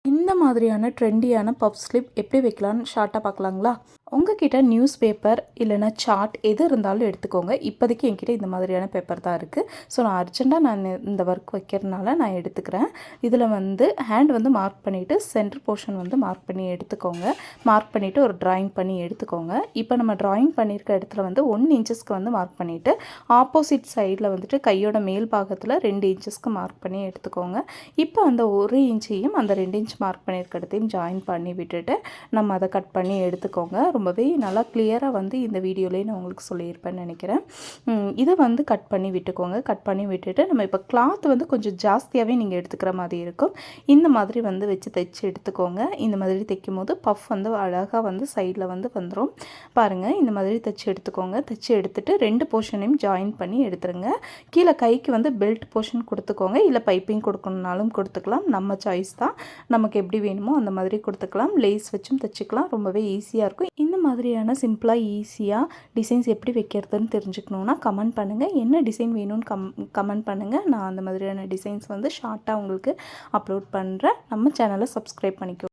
இந்த மாதிரியான ட்ரெண்டியான puff slip எப்படி வைக்கலான்னு ஷார்ட்டாக பார்க்கலாங்களா? உங்ககிட்ட நியூஸ் பேப்பர் இல்லைனா சார்ட் எது இருந்தாலும் எடுத்துக்கோங்க. இப்போதைக்கு என்கிட்ட இந்த மாதிரியான பேப்பர் தான் இருக்குது. ஸோ நான் அர்ஜெண்ட்டாக இந்த ஒர்க் வைக்கிறதுனால நான் எடுத்துக்கிறேன். இதில் வந்து ஹேண்ட் வந்து மார்க் பண்ணிவிட்டு சென்டர் போர்ஷன் வந்து மார்க் பண்ணி எடுத்துக்கோங்க. மார்க் பண்ணிவிட்டு ஒரு ட்ராயிங் பண்ணி எடுத்துக்கோங்க. இப்போ நம்ம ட்ராயிங் பண்ணியிருக்க இடத்துல வந்து 1 இன்ச்சஸ்க்கு வந்து மார்க் பண்ணிவிட்டு ஆப்போசிட் சைடில் வந்துட்டு கையோட மேல் பாகத்தில் 2 இன்ச்சஸ்க்கு மார்க் பண்ணி எடுத்துக்கோங்க. இப்போ அந்த 1 இன்ச்சையும் அந்த 2 இன்ச் மார்க் பண்ணியிருக்க இடத்தையும் ஜாயின் பண்ணி விட்டுட்டு நம்ம அதை கட் பண்ணி எடுத்துக்கோங்க. ரொம்பவே நல்லா கிளியராக வந்து இந்த வீடியோலேயே நான் உங்களுக்கு சொல்லியிருப்பேன்னு நினைக்கிறேன். இதை வந்து கட் பண்ணி விட்டுக்கோங்க. கட் பண்ணி விட்டுட்டு நம்ம இப்போ கிளாத் வந்து கொஞ்சம் ஜாஸ்தியாகவே நீங்கள் எடுத்துக்கிற மாதிரி இருக்கும். இந்த மாதிரி வந்து வச்சு தைச்சி எடுத்துக்கோங்க. இந்த மாதிரி தைக்கும் போது பஃப் வந்து அழகாக வந்து சைடில் வந்து வந்துடும். பாருங்கள், இந்த மாதிரி தைச்சி எடுத்துக்கோங்க. தைச்சி எடுத்துகிட்டு 2 போர்ஷனையும் ஜாயின் பண்ணி எடுத்துருங்க. கீழே கைக்கு வந்து பெல்ட் போர்ஷன் கொடுத்துக்கோங்க. இல்லை பைப்பிங் கொடுக்கணுன்னாலும் கொடுத்துக்கலாம். நம்ம சாய்ஸ் தான். நமக்கு எப்படி வேணுமோ அந்த மாதிரி கொடுத்துக்கலாம். லேஸ் வச்சும் தைச்சிக்கலாம். ரொம்பவே ஈஸியாக இருக்கும். இந்த மாதிரியான சிம்பிளாக ஈஸியாக டிசைன்ஸ் எப்படி வைக்கிறதுன்னு தெரிஞ்சுக்கணுன்னா கமெண்ட் பண்ணுங்கள். என்ன டிசைன் வேணும்னு கமெண்ட் பண்ணுங்கள். நான் அந்த மாதிரியான டிசைன்ஸ் வந்து ஷார்ட்டாக உங்களுக்கு அப்லோட் பண்ணுறேன். நம்ம சேனலை சப்ஸ்கிரைப் பண்ணிக்கோ.